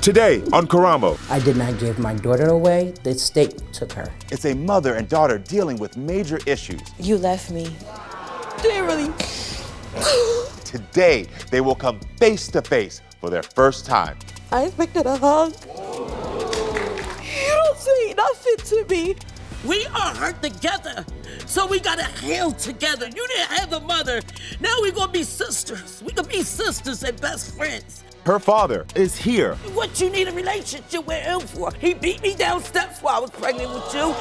Today on Karamo. I did not give my daughter away. The state took her. It's a mother and daughter dealing with major issues. You left me. Dearly. Today, they will come face to face for their first time. I expected a hug. You don't say nothing to me. We are hurt together, so we gotta heal together. You didn't have a mother. Now we're gonna be sisters. We can be sisters and best friends. Her father is here. What you need a relationship with him for? He beat me down steps while I was pregnant with you.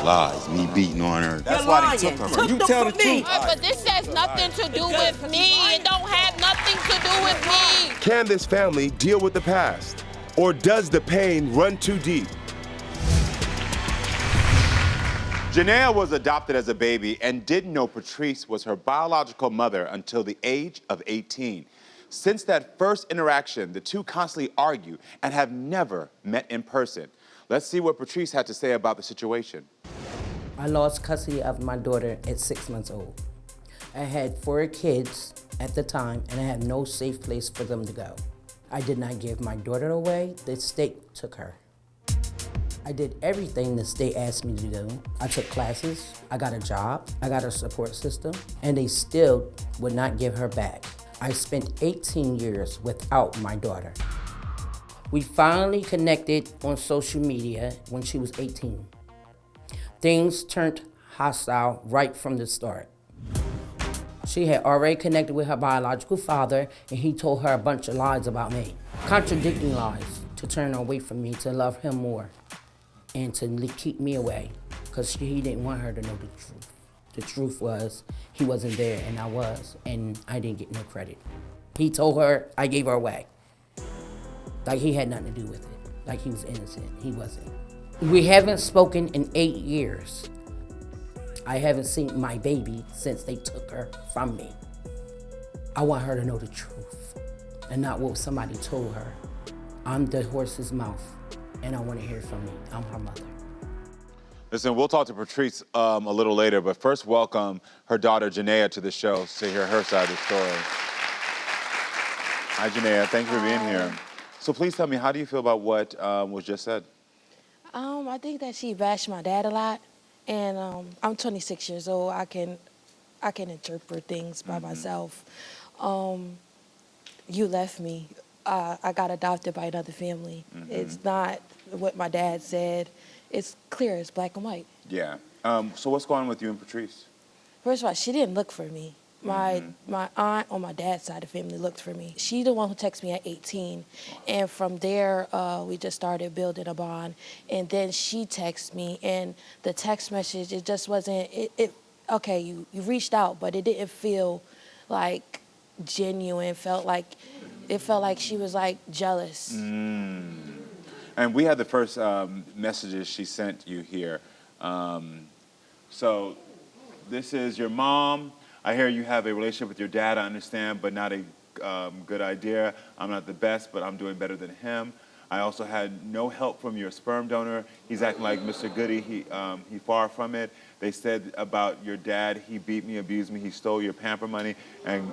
Lies, me beating on her. That's You're why lying. they took her. You tell the truth. But this has nothing to do with me. It don't have nothing to do with me. Can this family deal with the past? Or does the pain run too deep? Jana was adopted as a baby and didn't know Patrice was her biological mother until the age of 18. Since that first interaction, the two constantly argue and have never met in person. Let's see what Patrice had to say about the situation. I lost custody of my daughter at 6 months old. I had 4 kids at the time, and I had no safe place for them to go. I did not give my daughter away. The state took her. I did everything the state asked me to do. I took classes, I got a job, I got a support system, and they still would not give her back. I spent 18 years without my daughter. We finally connected on social media when she was 18. Things turned hostile right from the start. She had already connected with her biological father, and he told her a bunch of lies about me. Contradicting lies to turn her away from me, to love him more, and to keep me away, because he didn't want her to know the truth. The truth was, he wasn't there, and I was, and I didn't get no credit. He told her I gave her away. Like he had nothing to do with it. Like he was innocent. He wasn't. We haven't spoken in 8 years. I haven't seen my baby since they took her from me. I want her to know the truth, and not what somebody told her. I'm the horse's mouth, and I want to hear from me. I'm her mother. Listen, we'll talk to Patrice a little later, but first welcome her daughter, Jana, to the show to hear her side of the story. Hi, Jana. Thank you for being here. So please tell me, how do you feel about what was just said? I think that she bashed my dad a lot, and I'm 26 years old. I can interpret things by myself. You left me. I got adopted by another family. It's not what my dad said. It's clear, it's black and white. Yeah. So what's going on with you and Patrice? First of all, she didn't look for me. My aunt on my dad's side of the family looked for me. She's the one who texted me at 18. And from there, we just started building a bond. And then she texted me, and the text message, it just wasn't, okay, you reached out, but it didn't feel like genuine. It felt like she was like jealous. And we had the first messages she sent you here. So this is your mom. I hear you have a relationship with your dad, I understand, but not a good idea. I'm not the best, but I'm doing better than him. I also had no help from your sperm donor. He's acting like Mr. Goody. He far from it. They said about your dad, he beat me, abused me, he stole your pamper money, and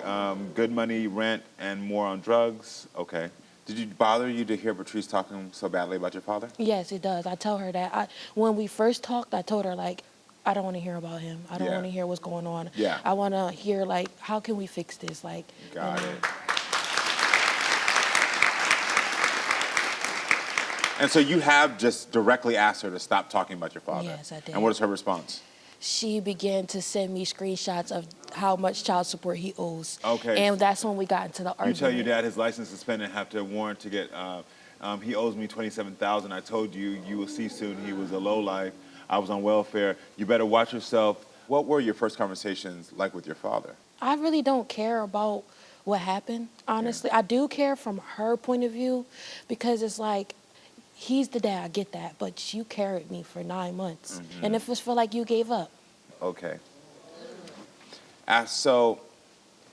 good money, rent, and more on drugs. Okay. Did it bother you to hear Patrice talking so badly about your father? Yes, it does. I tell her that. When we first talked, I told her, like, I don't want to hear about him. I don't want to hear what's going on. Yeah. I want to hear, like, how can we fix this? Like, Got it. And so you have just directly asked her to stop talking about your father? Yes, I did. And what is her response? She began to send me screenshots of how much child support he owes. Okay. And that's when we got into the argument. You tell your dad his license is suspended and have to warrant to get, he owes me $27,000. I told you, you will see soon he was a lowlife. I was on welfare. You better watch yourself. What were your first conversations like with your father? I really don't care about what happened, honestly. Yeah. I do care from her point of view, because it's like, he's the dad, I get that, but you carried me for 9 months. And if it feel like you gave up. Okay. So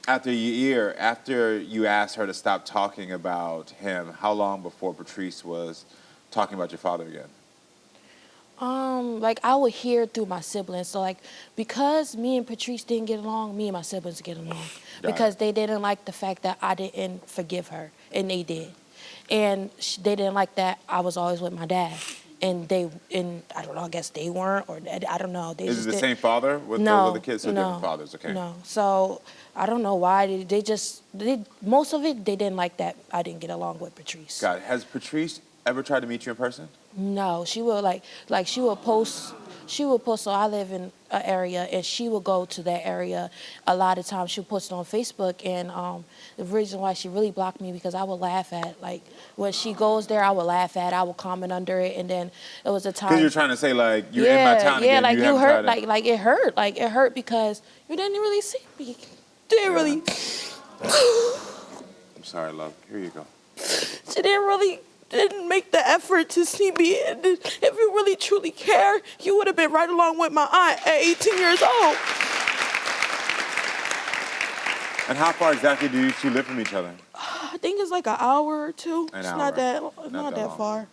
after a year, after you asked her to stop talking about him, how long before Patrice was talking about your father again? Like, I would hear through my siblings. So, like, because me and Patrice didn't get along, me and my siblings get along. Because they didn't like the fact that I didn't forgive her, and they did. and they didn't like that I was always with my dad. And I don't know, I guess they weren't, or I don't know. They Is just it the didn't. same father with No, those other kids? So no, different fathers, okay. No, so I don't know why. Most of it, they didn't like that I didn't get along with Patrice. Got it. Has Patrice ever tried to meet you in person? No, she would she would post. So I live in an area, and she would go to that area a lot of times. She would post it on Facebook, and the reason why she really blocked me because I would laugh at, like, when she goes there, I would laugh at, I would comment under it, and then it was a time. Because you're trying to say, like, you're in my town again. Like you hurt, like it hurt, because you didn't really see me. Didn't really. I'm sorry, love. Here you go. She didn't make the effort to see me. And if you really truly care, you would have been right along with my aunt at 18 years old. And how far exactly do you two live from each other? I think it's like an hour or two. An it's hour. not that long. far.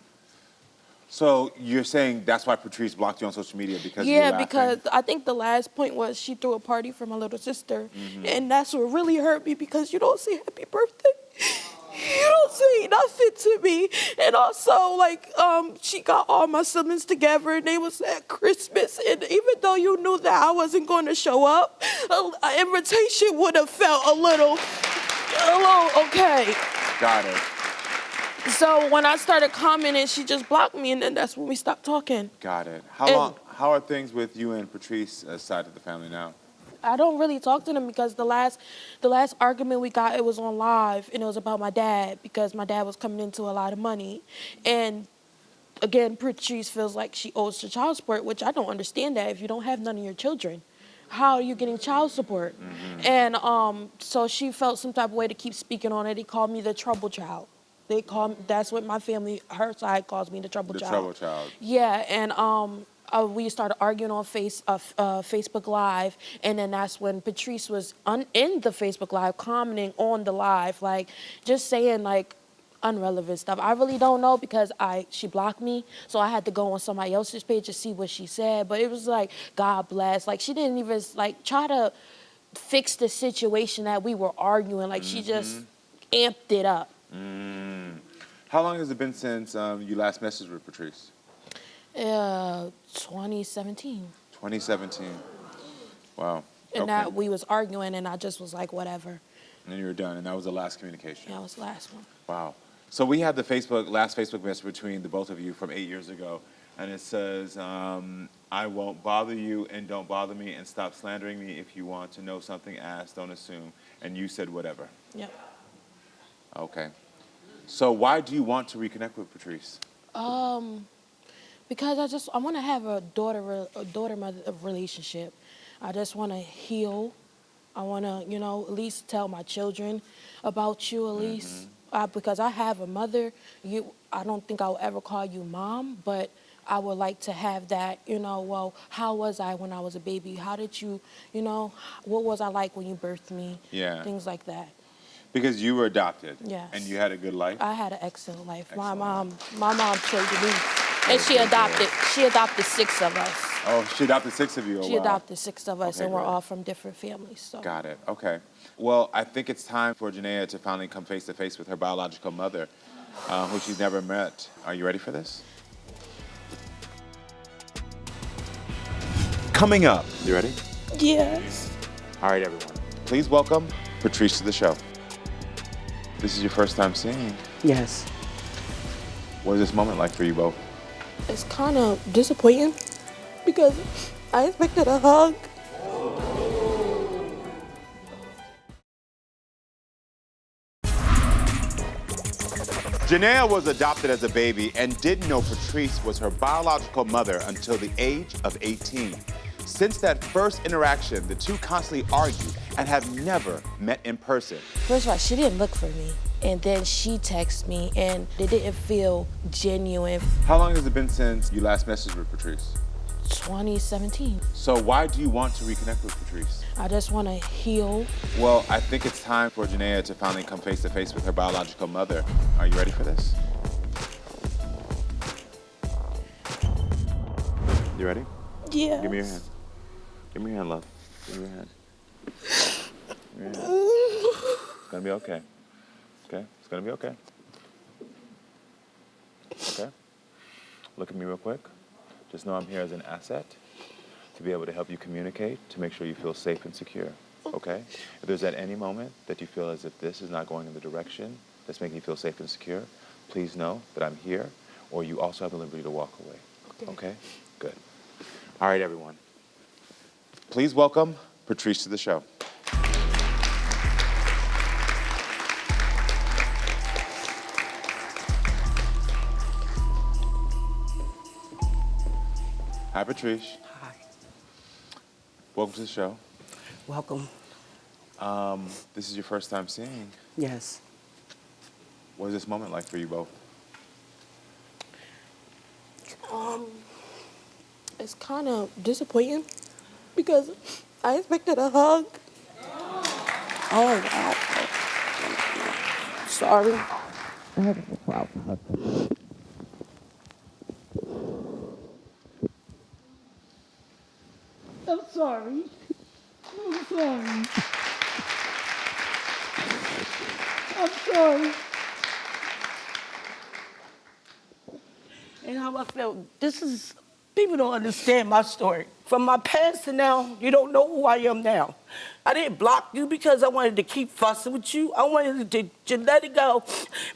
So you're saying that's why Patrice blocked you on social media because you were Yeah, laughing? because I think the last point was she threw a party for my little sister. And that's what really hurt me because you don't say happy birthday. You don't say nothing to me. And also, like, she got all my siblings together and they was at Christmas. And even though you knew that I wasn't going to show up, an invitation would have felt a little okay. Got it. So when I started commenting, she just blocked me, and then that's when we stopped talking. Got it. How are things with you and Patrice side of the family now? I don't really talk to them because the last argument we got, it was on live, and it was about my dad because my dad was coming into a lot of money. And again, Patrice feels like she owes the child support, which I don't understand that if you don't have none of your children. How are you getting child support? And so she felt some type of way to keep speaking on it. He called me the trouble child. That's what my family, her side calls me, the trouble child. The trouble child. Yeah, and we started arguing on Facebook Live, and then that's when Patrice was in the Facebook Live, commenting on the live, like just saying like unrelevant stuff. I really don't know because she blocked me, so I had to go on somebody else's page to see what she said. But it was like, God bless. Like she didn't even like try to fix the situation that we were arguing. Like she just amped it up. How long has it been since you last messaged with Patrice? 2017. 2017. Wow. And that we was arguing, and I just was like, whatever. And then you were done, and that was the last communication. Yeah, that was the last one. Wow. So we had the last Facebook message between the both of you from 8 years ago, and it says, I won't bother you and don't bother me and stop slandering me. If you want to know something, ask, don't assume. And you said whatever. Yep. Okay. So why do you want to reconnect with Patrice? Because I want to have a daughter-mother relationship. I just want to heal. I want to, at least tell my children about you at least. Because I have a mother. I don't think I'll ever call you mom, but I would like to have that, well, how was I when I was a baby? How did you, what was I like when you birthed me? Yeah. Things like that. Because you were adopted. Yes. And you had a good life? I had an excellent life. Excellent. My mom traded me. And she adopted 6 of us. Oh, she adopted 6 of you? Oh, she adopted 6 of us, Okay, and we're great. all from different families. So. Got it. Okay. Well, I think it's time for Jana to finally come face to face with her biological mother, who she's never met. Are you ready for this? Coming up. You ready? Yes. All right, everyone. Please welcome Patrice to the show. This is your first time seeing. Yes. What is this moment like for you both? It's kind of disappointing because I expected a hug. Jana was adopted as a baby and didn't know Patrice was her biological mother until the age of 18. Since that first interaction, the two constantly argue and have never met in person. First of all, she didn't look for me. And then she texted me, and it didn't feel genuine. How long has it been since you last messaged with Patrice? 2017. So why do you want to reconnect with Patrice? I just want to heal. Well, I think it's time for Jana to finally come face to face with her biological mother. Are you ready for this? You ready? Yeah. Give me your hand. Give me your hand, love. Give me your hand. Give me your hand. It's gonna be okay. Okay? It's gonna be okay. Look at me real quick. Just know I'm here as an asset to be able to help you communicate, to make sure you feel safe and secure, okay? If there's at any moment that you feel as if this is not going in the direction that's making you feel safe and secure, please know that I'm here, or you also have the liberty to walk away, okay? Good. All right, everyone. Please welcome Patrice to the show. Hi, Patrice. Hi. Welcome to the show. Welcome. This is your first time seeing. Yes. What is this moment like for you both? It's kind of disappointing because I expected a hug. Oh, wow. Sorry. I'm sorry. I'm sorry. I'm sorry. And how I felt, this is, people don't understand my story. From my past to now, you don't know who I am now. I didn't block you because I wanted to keep fussing with you. I wanted to let it go.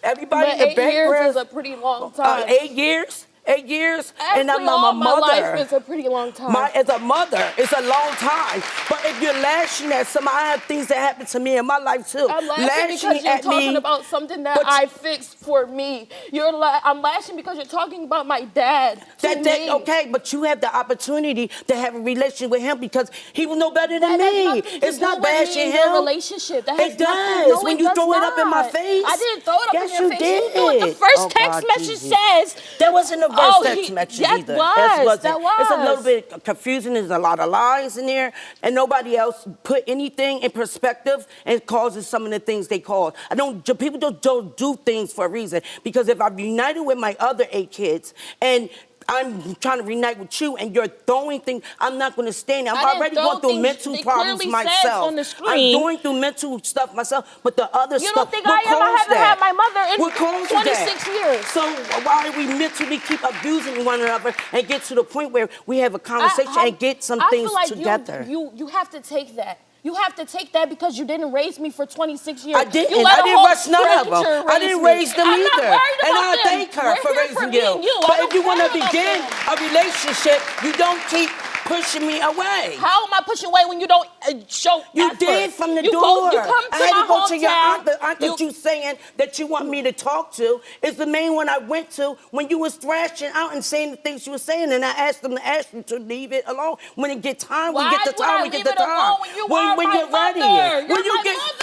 Everybody in the But 8 years background. is a pretty long time. 8 years? 8 years? And I'm Actually, all my my mother. life is a pretty long time. As a mother, it's a long time. But if you're lashing at somebody, I have things that happen to me in my life too. I'm lashing because you're talking about something that I fixed for me. I'm lashing because you're talking about my dad. Okay, but you have the opportunity to have a relationship with him because he will know better than me. It's not bashing him. Relationship. That It does. When you throw it up in my face. I didn't throw it up in your face. Yes, You know what the first text message says. That wasn't the first text message either. That was. It's a little bit confusing. There's a lot of lies in there, and nobody else put anything in perspective and causes some of the things they cause. People don't do things for a reason, because if I'm united with my other 8 kids and I'm trying to reunite with you and you're throwing things, I'm not going to stand there. I'm already going through mental problems myself. I'm going through mental stuff myself, but the other stuff. You don't think I am? I haven't had my mother in 26 years. So why do we mentally keep abusing one another and get to the point where we have a conversation and get some things together? You have to take that. You have to take that because you didn't raise me for 26 years. I didn't. I didn't rush none of them. I didn't raise them either. And I thank her for raising you. But if you want to begin a relationship, you don't keep pushing me away. How am I pushing away when you don't show You effort? did from the door. You come to I had to go to your aunt. The aunt you that you saying that you want me to talk to is the main one I went to when you was thrashing out and saying the things you were saying, and I asked them to ask you to leave it alone. When it get time, we get the time. We get the time. When you're ready.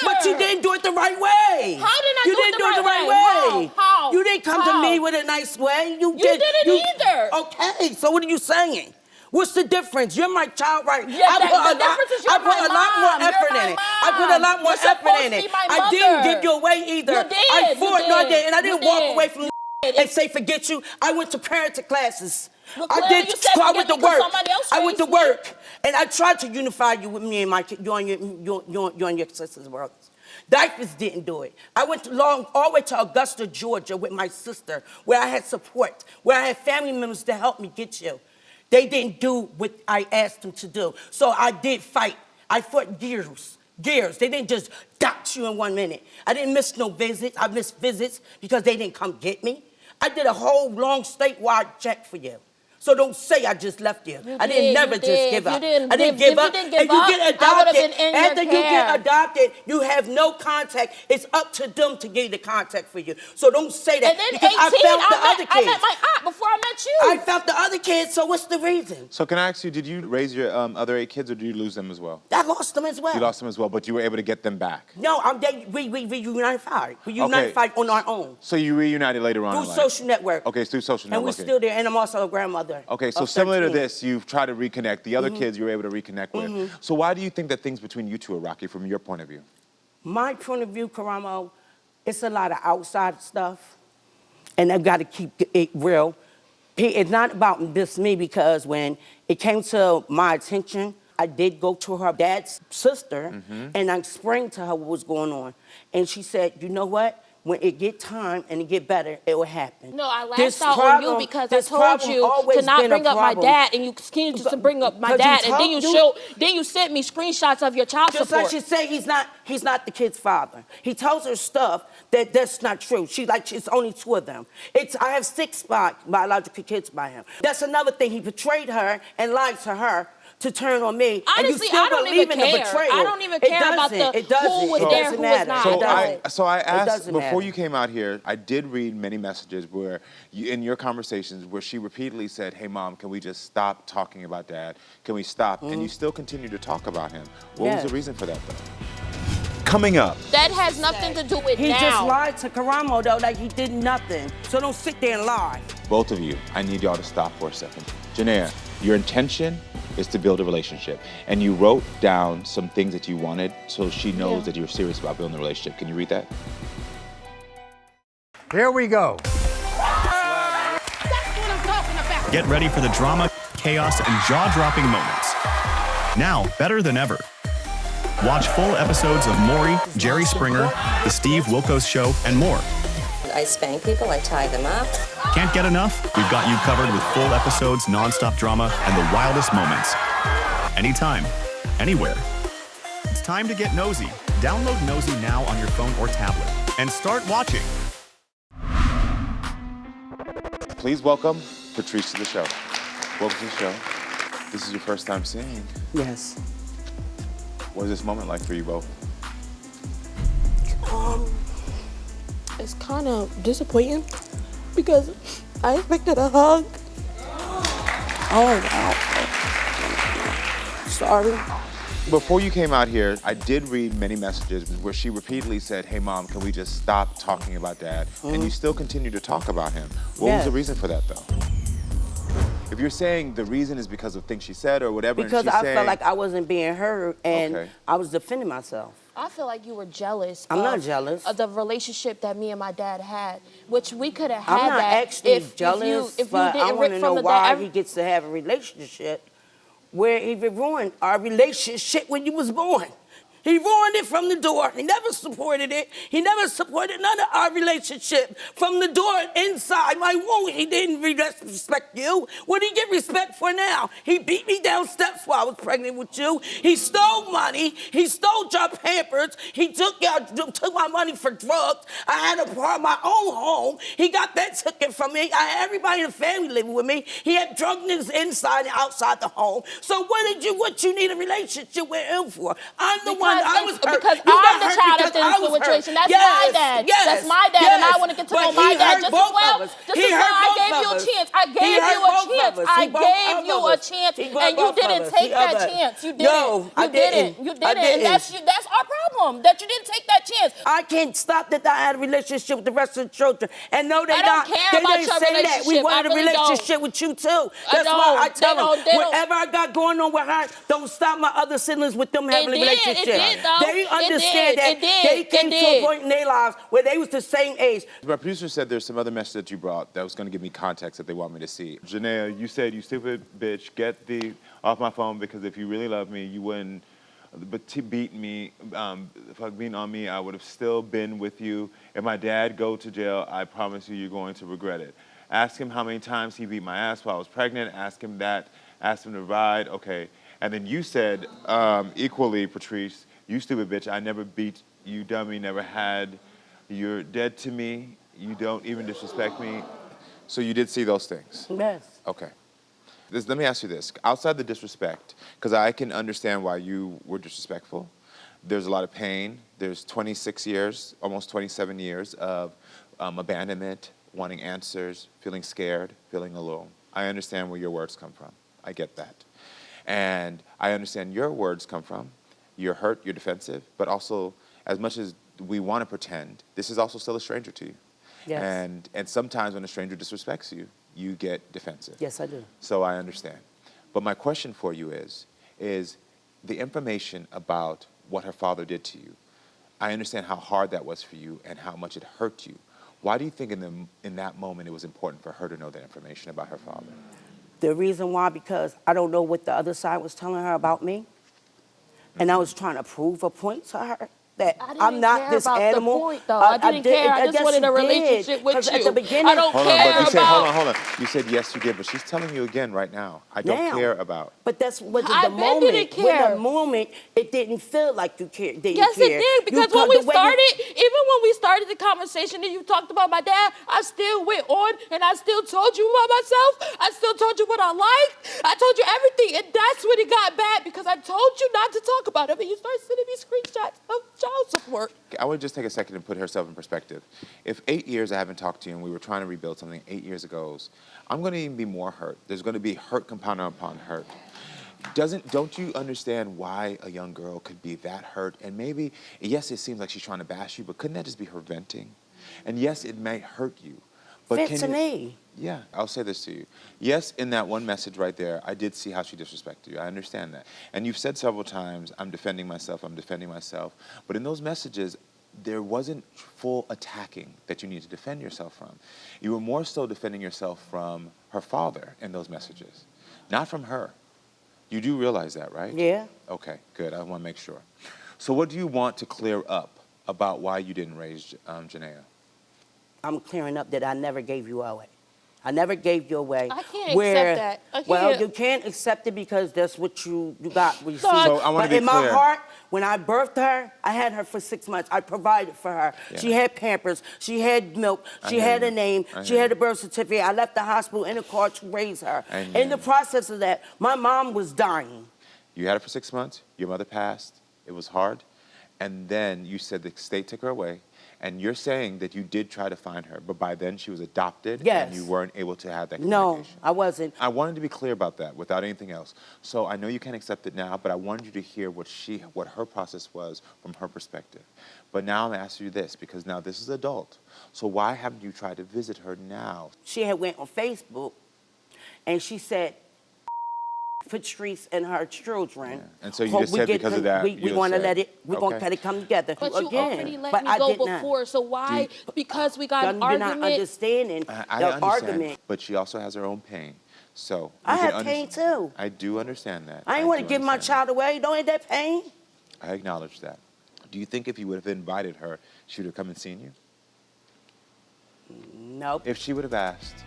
But you didn't do it the right way. How did I you do didn't it do it the right way? How? You didn't come to me with a nice way. You didn't either. Okay, so what are you saying? What's the difference? You're my child, right? Yeah, I put a lot more effort in it. I put a lot more effort in it. I didn't give you away either. You did. I fought, no, I did, and I didn't walk away from and say forget you. I went to parenting classes. Well, I did. I went to work. I went to me. work, and I tried to unify you with me and my you and your sisters and brothers. Diapers didn't do it. I went all the way to Augusta, Georgia, with my sister, where I had support, where I had family members to help me get you. They didn't do what I asked them to do. So I did fight. I fought years. They didn't just dox you in 1 minute. I didn't miss no visits. I missed visits because they didn't come get me. I did a whole long statewide check for you. So don't say I just left you. I didn't never just give up. I didn't give up. And you get adopted. After you get adopted, you have no contact. It's up to them to give you the contact for you. So don't say that. And then because 18, I met my aunt before I met you. I found the other kids, so what's the reason? So can I ask you, did you raise your other 8 kids, or did you lose them as well? I lost them as well. You lost them as well, but you were able to get them back. No, we reunited. We united on our own. So you reunited later on in Through life. social network. Okay, it's through social And network. we're still there, and I'm also a grandmother. Okay, so similar to this, you've tried to reconnect. The other kids you were able to reconnect with. So why do you think that things between you two are rocky from your point of view? My point of view, Karamo, it's a lot of outside stuff, and I've got to keep it real. It's not about this me, because when it came to my attention, I did go to her dad's sister, and I explained to her what was going on. And she said, you know what? when it get time and it get better, it will happen. No, I This lashed out on you problem- because I this told problem you always to not been a bring up my problem. dad, and you continued to bring up my Because you dad, and told- then you sent me screenshots of your child Just support. like she said, he's not the kid's father. He tells her stuff that's not true. It's only 2 of them. I have 6 biological kids by him. That's another thing. He betrayed her and lied to her to turn on me. Honestly, and you still I don't believe even in care. the betrayal. I don't even care about the It doesn't. who was It there, doesn't who was matter. not. It It doesn't. So I asked, doesn't before matter. you came out here, I did read many messages where, in your conversations, where she repeatedly said, hey, Mom, can we just stop talking about Dad? Can we stop? And you still continue to talk about him. What was the reason for that, though? Coming up, That has nothing to do with He now. just lied to Karamo, though, like he did nothing. So don't sit there and lie. Both of you, I need y'all to stop for a second. Jana, your intention is to build a relationship. And you wrote down some things that you wanted so she knows that you're serious about building a relationship. Can you read that? Here we go. Get ready for the drama, chaos, and jaw-dropping moments. Now, better than ever. Watch full episodes of Maury, Jerry Springer, The Steve Wilkos Show, and more. I spank people, I tie them up. Can't get enough? We've got you covered with full episodes, non-stop drama, and the wildest moments. Anytime, anywhere. It's time to get nosy. Download Nosy now on your phone or tablet and start watching. Please welcome Patrice to the show. Welcome to the show. This is your first time seeing. Yes. What was this moment like for you both? It's kind of disappointing because I expected a hug. Oh, wow. Sorry. Before you came out here, I did read many messages where she repeatedly said, hey, Mom, can we just stop talking about Dad? And you still continue to talk about him. What was the reason for that, though? If you're saying the reason is because of things she said or whatever, Because and she's I felt like I wasn't being heard and I was defending myself. I feel like you were jealous. I'm not jealous. Of the relationship that me and my dad had, which we could have had I'm not that actually jealous, if you but I didn't want rip to from know the why dad. he gets to have a relationship where he ruined our relationship when you was born. He ruined it from the door. He never supported it. He never supported none of our relationship. From the door inside my womb, he didn't respect you. What did he get respect for now? He beat me down steps while I was pregnant with you. He stole money. He stole your Pampers. He took my money for drugs. I had my own home. He got that taken from me. I had everybody in the family living with me. He had drug niggas inside and outside the home. So what you need a relationship with him for? I'm the one. I was hurt. Because You I'm got the hurt child because of I the was hurt. situation. That's Yes, my dad. yes, That's my dad, yes. and I want to get to know But my he dad hurt just as both well. of us. Just He as well, hurt I both gave of you a us. chance. I He gave hurt you a both of chance. us. I He broke gave both you of a us. chance, He broke and you both of didn't us. take He that other- chance. You didn't. No, I You didn't. didn't. You I didn't. And didn't. that's our problem. That you didn't take that chance. I can't stop that I had a relationship with the rest of the children. And no, they I don't not. care They about didn't your say that. We relationship. wanted I a really don't. relationship with you, too. I That's why I don't. tell They them, don't. They don't. whatever I got going on with her, don't stop my other siblings with them having a relationship. It did, though. They understand that It did. they came It to a did. point in their lives where they was the same age. My producer said there's some other message that you brought that was going to give me context that they want me to see. Jana, you said, you stupid bitch, get thee off my phone because if you really love me, you wouldn't beat me, beating on me, I would have still been with you. If my dad go to jail, I promise you, you're going to regret it. Ask him how many times he beat my ass while I was pregnant. Ask him that. Ask him to ride. Okay. And then you said, equally, Patrice, you stupid bitch, I never beat you, dummy, never had. You're dead to me. You don't even disrespect me. So you did see those things? Yes. Okay. Let me ask you this. Outside the disrespect, because I can understand why you were disrespectful, there's a lot of pain. There's 26 years, almost 27 years of abandonment, wanting answers, feeling scared, feeling alone. I understand where your words come from. I get that. And I understand your words come from. You're hurt, you're defensive, but also, as much as we want to pretend, this is also still a stranger to you. Yes. And sometimes when a stranger disrespects you, you get defensive. Yes, I do. So I understand. But my question for you is the information about what her father did to you, I understand how hard that was for you and how much it hurt you. Why do you think in that moment it was important for her to know that information about her father? The reason why, because I don't know what the other side was telling her about me. And I was trying to prove a point to her. that I didn't I'm not care this about animal. the point, though. I didn't care. I just wanted a relationship with 'Cause you. At the beginning, I don't Hold on, care but you said, about. hold on. You said yes, you did, but she's telling you again right now. I don't Now. care about. But that's was I the been moment. didn't When care. the moment, it didn't feel like you cared. Yes, it did, because when we started, even when we started the conversation and you talked about my dad, I still went on and I still told you about myself. I still told you what I liked. I told you everything, and that's when it got bad, because I told you not to talk about it, and you started sending me screenshots of child support. I would just take a second and put herself in perspective. If 8 years I haven't talked to you and we were trying to rebuild something 8 years ago, I'm going to even be more hurt. There's going to be hurt compounded upon hurt. Don't you understand why a young girl could be that hurt? And maybe, yes, it seems like she's trying to bash you, but couldn't that just be her venting? And yes, it may hurt you. But Vent to me. Yeah, I'll say this to you. Yes, in that one message right there, I did see how she disrespected you. I understand that. And you've said several times, I'm defending myself. But in those messages, there wasn't full attacking that you need to defend yourself from. You were more so defending yourself from her father in those messages, not from her. You do realize that, right? Yeah. Okay, good. I want to make sure. So what do you want to clear up about why you didn't raise Jana? I'm clearing up that I never gave you away. I never gave you away. I can't accept that. I Well, can't. you can't accept it because that's what you got received. So I wanna but be in my clear. heart, when I birthed her, I had her for 6 months. I provided for her. Yeah. She had Pampers. She had milk. She hear had you. a name. I She hear had you. a birth certificate. I left the hospital in a car to raise her. I hear In the you. process of that, my mom was dying. You had her for 6 months. Your mother passed. It was hard. And then you said the state took her away. And you're saying that you did try to find her, but by then she was adopted. Yes. And you weren't able to have that No, communication. I wasn't. I wanted to be clear about that without anything else. So I know you can't accept it now, but I wanted you to hear what her process was from her perspective. But now I'm asking you this, because now this is adult. So why haven't you tried to visit her now? She had went on Facebook, and she said, Patrice and her children. Yeah. And so you hope just we said get because of that, We you want to said, let it. We're okay. gonna let it come together. But you again. already let But me I go did not. before, so why? Because we got an You're not argument. understanding I the understand, argument. but she also has her own pain. So I you can have pain too. I do understand that. I ain't want to do give my understand child away. Don't ain't that pain? that. I acknowledge that. Do you think if you would have invited her, she would have come and seen you? Nope. If she would have asked,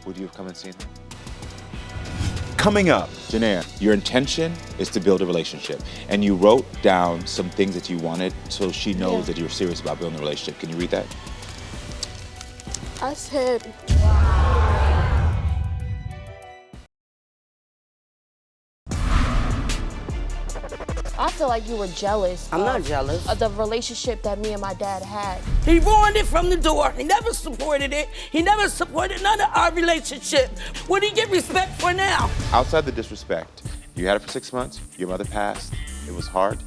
would you have come and seen her? Coming up, Jana, your intention is to build a relationship, and you wrote down some things that you wanted so she knows that you're serious about building a relationship. Can you read that? I said, I feel like you were jealous. I'm not jealous. Of the relationship that me and my dad had. He ruined it from the door. He never supported it. He never supported none of our relationship. What do you get respect for now? Outside the disrespect, you had her for 6 months, your mother passed, it was hard,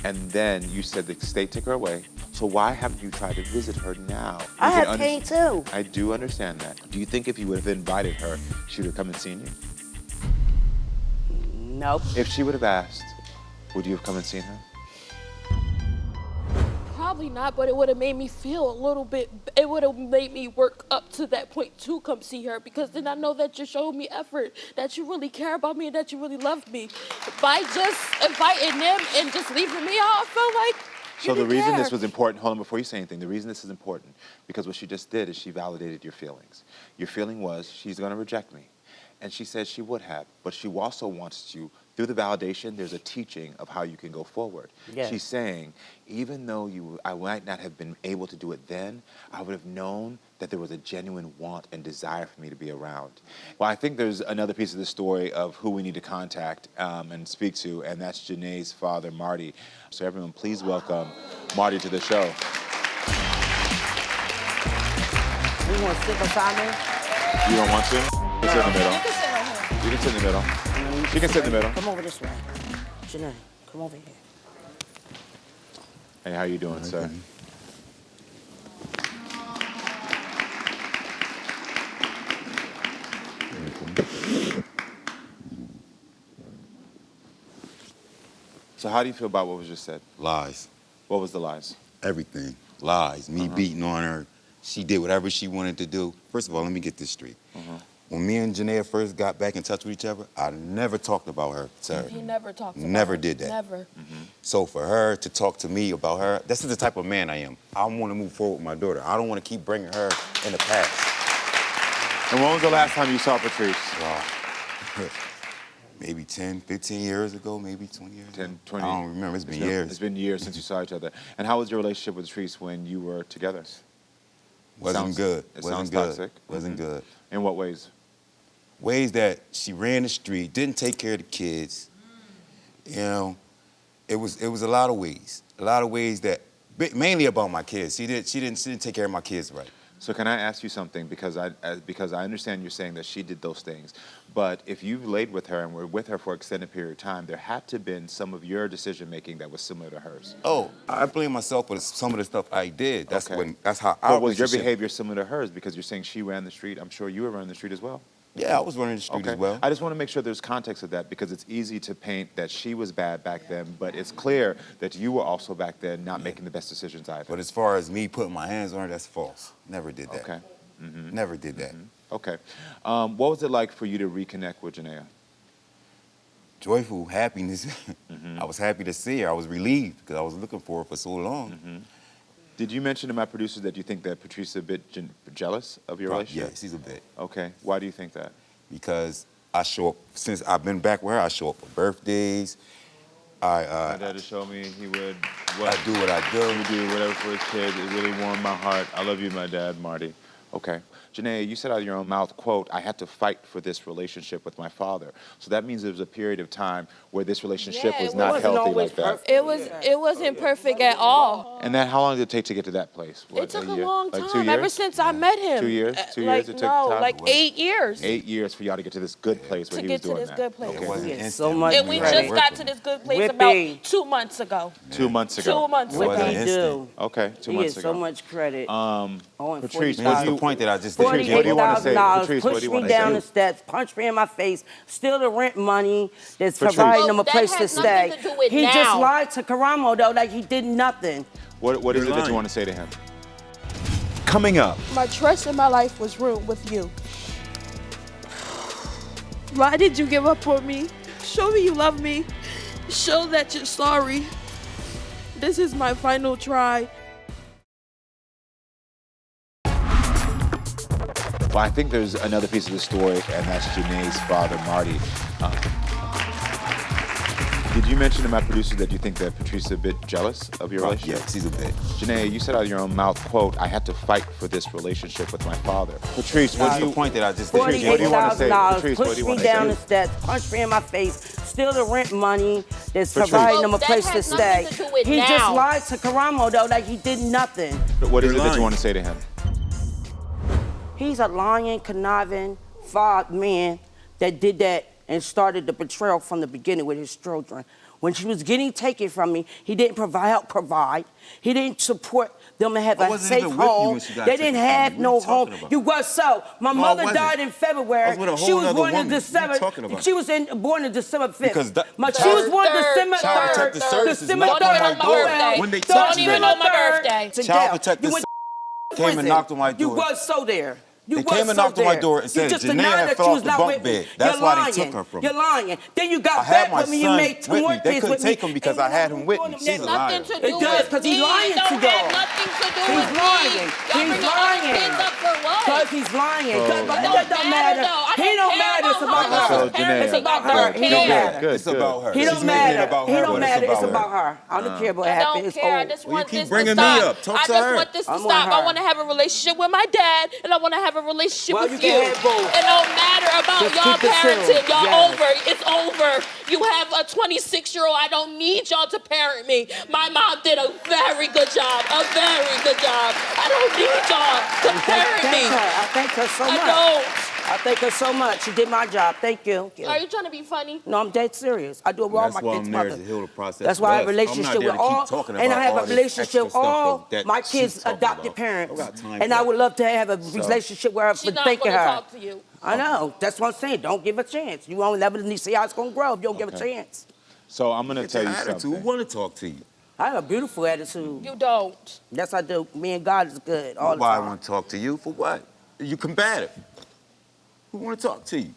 and then you said the state took her away. So why haven't you tried to visit her now? I You can have pain too. I do understand that. Do you think if you would have invited her, she would have come and seen you? Nope. If she would have asked, would you have come and seen her? Probably not, but it would have made me feel a little bit, it would have made me work up to that point to come see her, because then I know that you showed me effort, that you really care about me, and that you really love me. By just inviting them and just leaving me out, I felt like So you the reason care. this was important, hold on before you say anything, the reason this is important, because what she just did is she validated your feelings. Your feeling was, she's gonna reject me. And she said she would have, but she also wants you, through the validation, there's a teaching of how you can go forward. Yes. She's saying, even though I might not have been able to do it then, I would have known that there was a genuine want and desire for me to be around. Well, I think there's another piece of the story of who we need to contact and speak to, and that's Janae's father, Marty. So everyone, please welcome Marty to the show. You want to sit beside me? You don't want to? You can sit in the middle. You can sit right here. You can sit in the middle. She can sit in the middle. Come over this way. Janae, come over here. Hey, how you doing, sir? So how do you feel about what was just said? Lies. What was the lies? Everything. Lies. Me beating on her. She did whatever she wanted to do. First of all, let me get this straight. When me and Jana first got back in touch with each other, I never talked about her to her. He never talked about Never her. did that. Never. So for her to talk to me about her, this is the type of man I am. I want to move forward with my daughter. I don't want to keep bringing her in the past. And when was the last time you saw Patrice? Maybe 10, 15 years ago, maybe 20 years 10, 20. I don't remember. It's been years. It's been years since you saw each other. And how was your relationship with Patrice when you were together? Wasn't good. It Wasn't sounds good. toxic. Wasn't good. In what ways? Ways that she ran the street, didn't take care of the kids. You know, it was a lot of ways. A lot of ways that, mainly about my kids. She didn't take care of my kids right. So can I ask you something? Because I understand you're saying that she did those things, but if you laid with her and were with her for an extended period of time, there had to have been some of your decision making that was similar to hers. Oh, I blame myself for some of the stuff I did. That's Okay. that's how But our was your relationship- behavior similar to hers? Because you're saying she ran the street. I'm sure you were running the street as well. Yeah, I was running the street as well. I just want to make sure there's context of that because it's easy to paint that she was bad back then, but it's clear that you were also back then not making the best decisions either. But as far as me putting my hands on her, that's false. Never did that. Okay. Never did that. Okay. What was it like for you to reconnect with Jana? Joyful, happiness. I was happy to see her. I was relieved because I was looking for her for so long. Did you mention to my producers that you think that Patrice is a bit jealous of your relationship? Yeah, she's a bit. Okay. Why do you think that? Because I show up, since I've been back with her, I show up for birthdays. My dad has showed me he would. I do what I do. You do whatever for his kids. It really warmed my heart. I love you, my dad, Marty. Okay. Jana, you said out of your own mouth, quote, I had to fight for this relationship with my father. So that means there was a period of time where this relationship was not healthy like that. It wasn't perfect at all. And then how long did it take to get to that place? What, It took a year? long Like time. 2 years? Ever since I met him. 2 years? 2 years Like, it took no, time? like 8 years. 8 years for y'all to get to this good place where To he was get to doing this that. good place. It wasn't Yes, instant. so much And we credit. just got to this good place Whippy. about 2 months ago. 2 months ago. 2 months It wasn't ago. He instant. do. Okay, 2 He months gets ago. so much credit. Patrice, What's the point that I just Patrice, did? what do you want to say? $48,000, Patrice, what do push you me want to down say? the steps, punch me in my face, steal the rent money that's Patrice. providing them a That place to has stay. nothing to do with He just now. lied to Karamo, though, like he did nothing. What is You're it that lying. you want to say to him? Coming up, My trust in my life was ruined with you. Why did you give up on me? Show me you love me. Show that you're sorry. This is my final try. Well, I think there's another piece of the story, and that's Janae's father, Marty. Did you mention to my producers that you think that Patrice is a bit jealous of your relationship? Yeah, she's a bit. Janae, you said out of your own mouth, quote, I had to fight for this relationship with my father. Patrice, what What's do you... the point that I just did? Patrice, what do you want to say? $48,000, Patrice, what do push you me want to down say? the steps, punch me in my face, steal the rent money that's Patrice. providing them a Well, that place to has stay. nothing to do with He just now. lied to Karamo, though, like he did nothing. What is it You're that you lying. want to say to him? He's a lying, conniving, foul man that did that and started the betrayal from the beginning with his children. When she was getting taken from me, he didn't help provide. He didn't support them to have I a wasn't safe even with you home. when she got They didn't taken from have me. What are no you home. talking about? You was so. My No, I mother wasn't. died in February. I was with a She whole was other born in woman. What are you December. talking about? She was born on December 5th. Because that- She was born Third, December Child 3rd. Protective Services December knocked on 3rd. my door birthday. when they Don't touched even me. know my birthday. To Child jail. Protective You went to came and prison. knocked on my You door. was so there. You They was came and so knocked on my there. door and You said just Janae denied had that fell you off was the not bunk with me. bed. That's You're why lying. they took her from me. You're lying. Then you I got had back my with me. You son made two with more me. They kids couldn't with me. take him because I had him with me. She's a liar. Nothing to do It does, with 'cause me. he's lying Don't to have y'all. nothing to do He's with me. lying. Y'all He's bring your lying. kids up for what? Because he's lying. So- But It that don't matter. though. I He don't care matter. It's about her. So, her. Janae, It's about her. Don't He don't care. matter. Good, It's about her. He She's don't making it matter. about He her, don't but matter. It's her. about her. I don't care what I happened. don't It's care. I old. just Well, you want keep this bringing to me stop. up. Talk I to just her. want this to I'm on stop. I her. want to have a relationship with my dad, and I want to have a relationship Well, with you you. can have both. It don't matter about Just y'all keep it parenting. chill. Y'all Yes. over. It's over. You have a 26-year-old. I don't need y'all to parent me. My mom did a very good job. A very good job. I don't need y'all to parent me. Thank her. I thank her so I much. don't. I thank her so much. She did my job. Thank you. Are you trying to be funny? No, I'm dead serious. I do it with all That's my why kids' I'm there mother. to heal the process. That's why I have a for us. relationship I'm not with there to keep all, talking and I about have a all this relationship extra with stuff, all though, that my she's kids' talking adopted about. parents. I got time And for I that. would love to have a relationship with her She's for not thanking going to her. talk to you. I know. That's what I'm saying. Don't give a chance. You won't never see how it's going to grow if you don't give a Okay. chance. So I'm going to It's tell an you attitude. something. Who want to talk to you? I have a beautiful attitude. You don't. Yes, I do. Me and God is good all the Nobody time. want to talk to you for what? You combative. Who want to talk to you?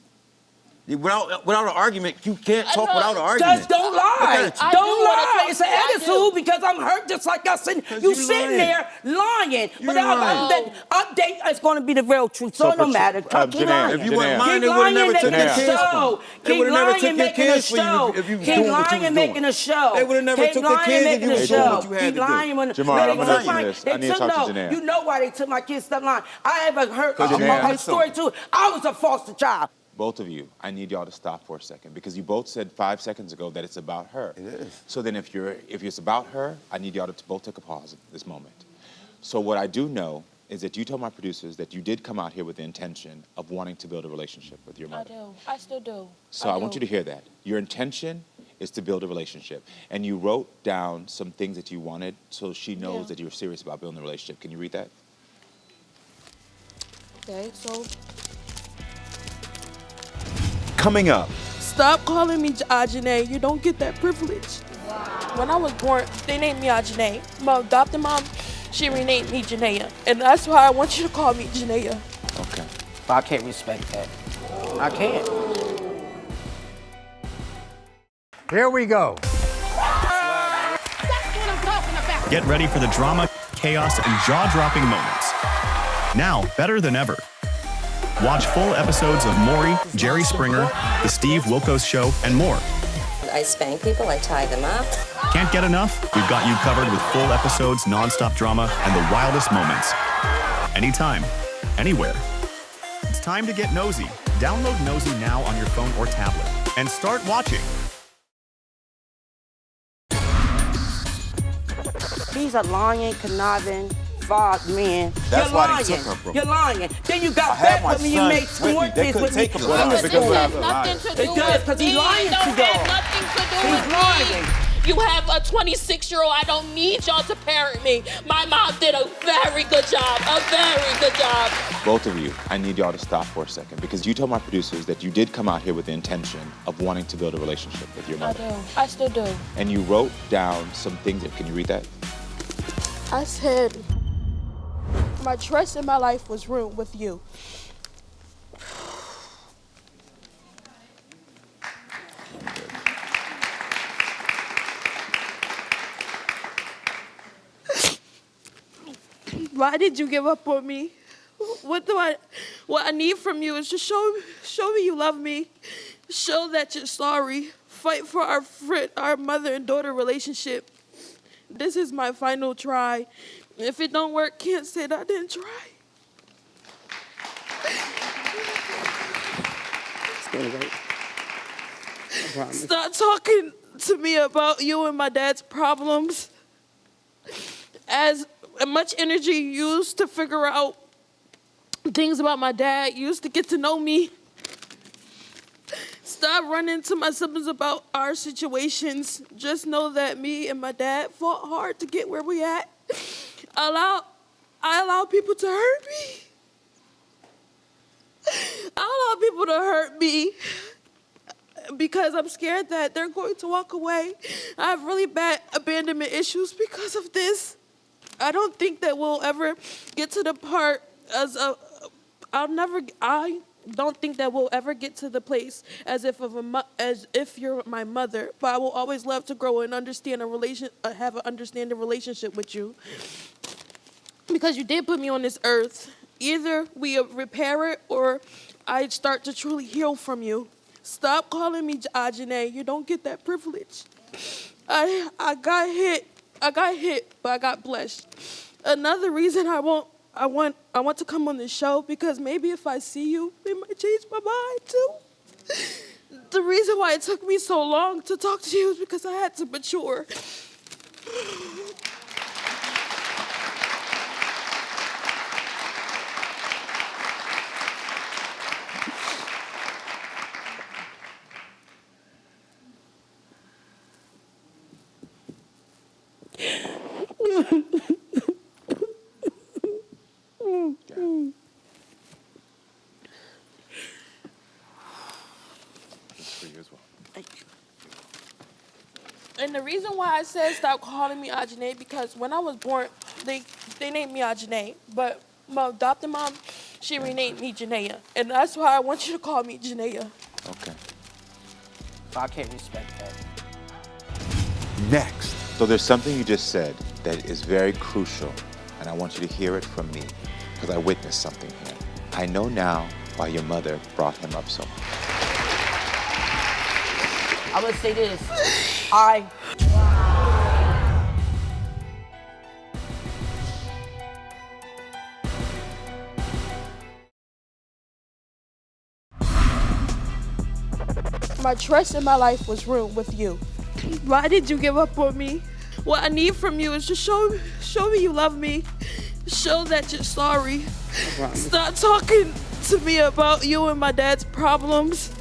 Without an argument, you can't talk without an argument. Just don't lie. I Don't do wanna lie. talk It's an to you. I attitude do. because I'm hurt just like I said. You sitting there lying. But lying. the update is going to be the real truth. So it don't matter. Keep Janae, lying. If you weren't Janae. lying, Keep they would have lying, never taken making the a kids show. from you. They Keep would have never lying, took your making a kids from show. you if you Keep doing what you lying, was making doing. a show. They would have never Keep took the lying, kids if making you a was doing show. what you had Keep to do. lying when Jamar, I'm gonna took ask you my- this. they I need to took- talk to no, Janae. You know why they took my kids? Stop lying. I have heard Janae, my story too. I was a foster child. Both of you, I need y'all to stop for a second because you both said 5 seconds ago that it's about her. It is. So then if it's about her, I need y'all to both take a pause at this moment. So what I do know is that you told my producers that you did come out here with the intention of wanting to build a relationship with your I mother. do. I still do. So I want you to hear that. Your intention is to build a relationship. And you wrote down some things that you wanted so she knows that you're serious about building a relationship. Can you read that? Okay, so Coming up, Stop calling me Janae. You don't get that privilege. When I was born, they named me Janae. My adopted mom, she renamed me Jana. And that's why I want you to call me Jana. Okay. But I can't respect that. I can't. Here we go. Get ready for the drama, chaos, and jaw-dropping moments. Now, better than ever. Watch full episodes of Maury, Jerry Springer, The Steve Wilkos Show, and more. I spank people, I tie them up. Can't get enough? We've got you covered with full episodes, non-stop drama, and the wildest moments. Anytime, anywhere. It's time to get nosy. Download Nosy now on your phone or tablet and start watching. He's a lying, conniving, fraud man. That's You're why they lying. took her from You're lying. Then you got I had back my with me. You son made with me. more They kids couldn't with me. take him from I'm me. the This Because story. has I'm nothing to do It does, with 'cause he's me. lying It to don't y'all. have nothing to do He's with lying. me. You have a 26-year-old. I don't need y'all to parent me. My mom did a very good job. A very good job. Both of you, I need y'all to stop for a second because you told my producers that you did come out here with the intention of wanting to build a relationship with your I mother. do. I still do. And you wrote down some things. Can you read that? I said, my trust in my life was ruined with you. Why did you give up on me? What I need from you is to show me you love me. Show that you're sorry. Fight for our mother and daughter relationship. This is my final try. If it don't work, can't say that I didn't try. It's gonna work. I promise. Stop talking to me about you and my dad's problems. As much energy used to figure out things about my dad, used to get to know me. Stop running to my siblings about our situations. Just know that me and my dad fought hard to get where we at. I allow people to hurt me. I allow people to hurt me because I'm scared that they're going to walk away. I have really bad abandonment issues because of this. I don't think that we'll ever get to the part I don't think that we'll ever get to the place as if you're my mother, but I will always love to grow and understand have an understanding relationship with you. Because you did put me on this earth. Either we repair it or I start to truly heal from you. Stop calling me Janae. You don't get that privilege. I got hit, but I got blessed. Another reason I want to come on this show because maybe if I see you, it might change my mind too. The reason why it took me so long to talk to you is because I had to mature. And the reason why I said stop calling me Janae because when I was born, they named me Janae, but my adopted mom, she renamed me Jana. And that's why I want you to call me Jana. Okay. I can't respect that. Next. So there's something you just said that is very crucial, and I want you to hear it from me, because I witnessed something here. I know now why your mother brought him up so much. I'm gonna say this. My trust in my life was ruined with you. Why did you give up on me? What I need from you is just show me you love me. Show that you're sorry. Stop talking to me about you and my dad's problems.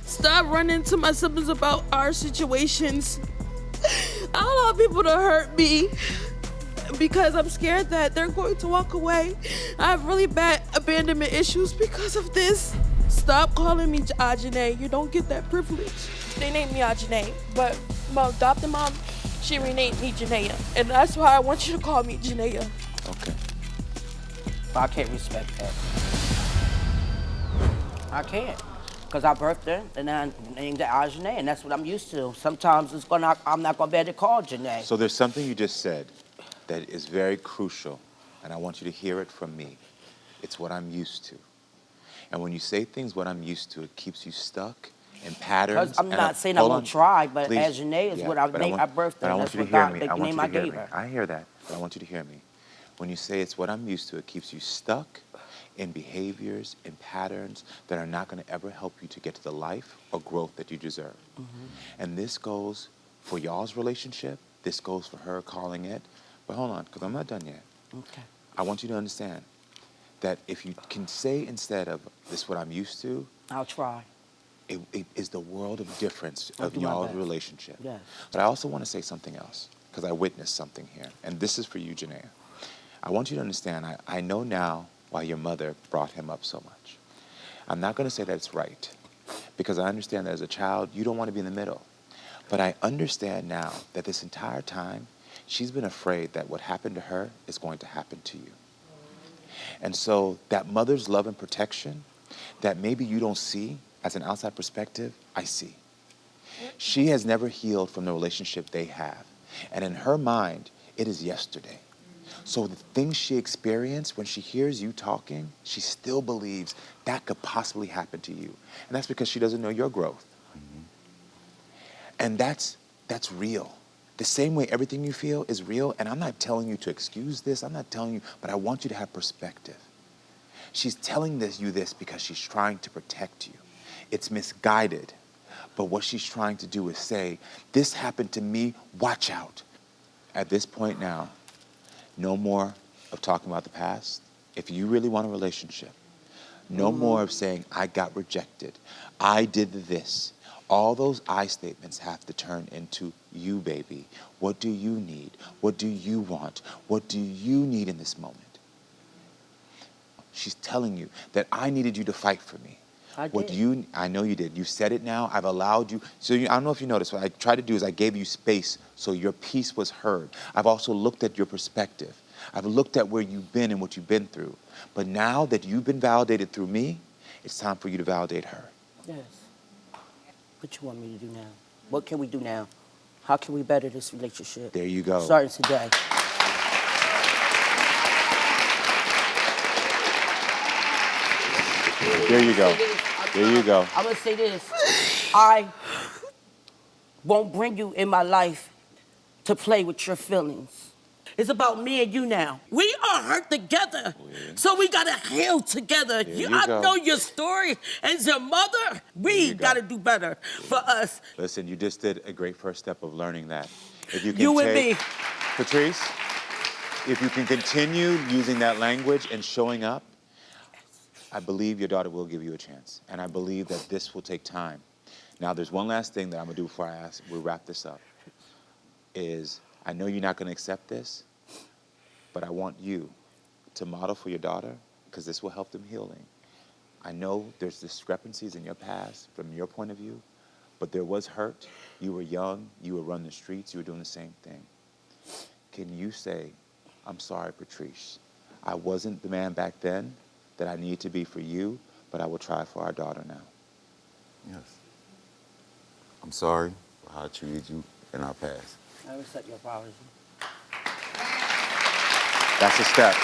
Stop running to my siblings about our situations. I don't allow people to hurt me because I'm scared that they're going to walk away. I have really bad abandonment issues because of this. Stop calling me Janae. You don't get that privilege. They named me Janae, but my adopted mom, she renamed me Janaea, and that's why I want you to call me Janaea. Okay. I can't respect that. I can't. Because I birthed her and I named her Janae, and that's what I'm used to. Sometimes I'm not gonna be able to call Janae. So there's something you just said that is very crucial, and I want you to hear it from me. It's what I'm used to. And when you say things what I'm used to, it keeps you stuck in patterns. I'm not saying I'm gonna try, but Please. Janae is Yeah, what I but birthed her. I want That's you to what hear God, me. the I want name you I to hear gave me. her. I hear that, but I want you to hear me. When you say it's what I'm used to, it keeps you stuck in behaviors, in patterns that are not going to ever help you to get to the life or growth that you deserve. And this goes for y'all's relationship. This goes for her calling it. But hold on, because I'm not done yet. Okay. I want you to understand that if you can say instead of this is what I'm used to, I'll try. it is the world of difference I'll of do my y'all's best. relationship. Yes. But I also want to say something else, because I witnessed something here. And this is for you, Janaea. I want you to understand, I know now why your mother brought him up so much. I'm not going to say that it's right, because I understand that as a child, you don't want to be in the middle. But I understand now that this entire time, she's been afraid that what happened to her is going to happen to you. And so that mother's love and protection that maybe you don't see as an outside perspective, I see. She has never healed from the relationship they have. And in her mind, it is yesterday. So the things she experienced when she hears you talking, she still believes that could possibly happen to you. And that's because she doesn't know your growth. And that's real. The same way everything you feel is real, and I'm not telling you to excuse this, I'm not telling you, but I want you to have perspective. She's telling you this because she's trying to protect you. It's misguided, but what she's trying to do is say, this happened to me, watch out. At this point now, no more of talking about the past. If you really want a relationship, no more of saying, I got rejected, I did this. All those I statements have to turn into you, baby. What do you need? What do you want? What do you need in this moment? She's telling you that I needed you to fight for me. I know you did. You said it now. I've allowed you. So I don't know if you noticed. What I tried to do is I gave you space so your piece was heard. I've also looked at your perspective. I've looked at where you've been and what you've been through. But now that you've been validated through me, it's time for you to validate her. Yes. What you want me to do now? What can we do now? How can we better this relationship? There you go. Starting today. There you go. There you go. I'm gonna say this. I won't bring you in my life to play with your feelings. It's about me and you now. We are hurt together, so we gotta heal together. I know your story as your mother. We gotta do better for us. Listen, you just did a great first step of learning that. If you can You and me. Patrice, if you can continue using that language and showing up, I believe your daughter will give you a chance. And I believe that this will take time. Now, there's one last thing that I'm gonna do before we wrap this up, is I know you're not gonna accept this, but I want you to model for your daughter, because this will help them healing. I know there's discrepancies in your past from your point of view, but there was hurt. You were young, you were running the streets, you were doing the same thing. Can you say, I'm sorry, Patrice. I wasn't the man back then that I need to be for you, but I will try for our daughter now. Yes. I'm sorry for how I treated you in our past. I accept your apology. That's a step.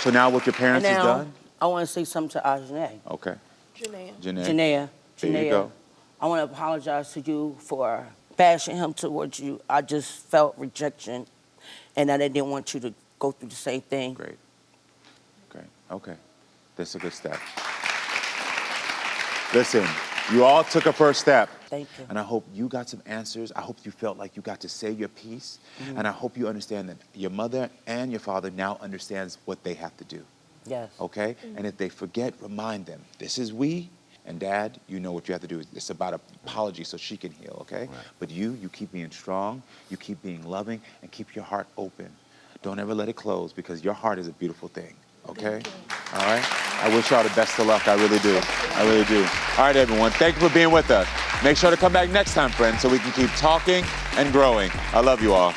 So now what your parents And has now, done? I want to say something to Janae. Okay. Janae. Janae. There you go. I want to apologize to you for bashing him towards you. I just felt rejection, and I didn't want you to go through the same thing. Great. Great. Okay. That's a good step. Listen, you all took a first step. Thank you. And I hope you got some answers. I hope you felt like you got to say your piece. And I hope you understand that your mother and your father now understands what they have to do. Yes. Okay? And if they forget, remind them. This is we, and Dad, you know what you have to do. It's about apology so she can heal, okay? Right. But you keep being strong, you keep being loving, and keep your heart open. Don't ever let it close, because your heart is a beautiful thing, okay? All right? I wish y'all the best of luck. I really do. I really do. All right, everyone. Thank you for being with us. Make sure to come back next time, friends, so we can keep talking and growing. I love you all.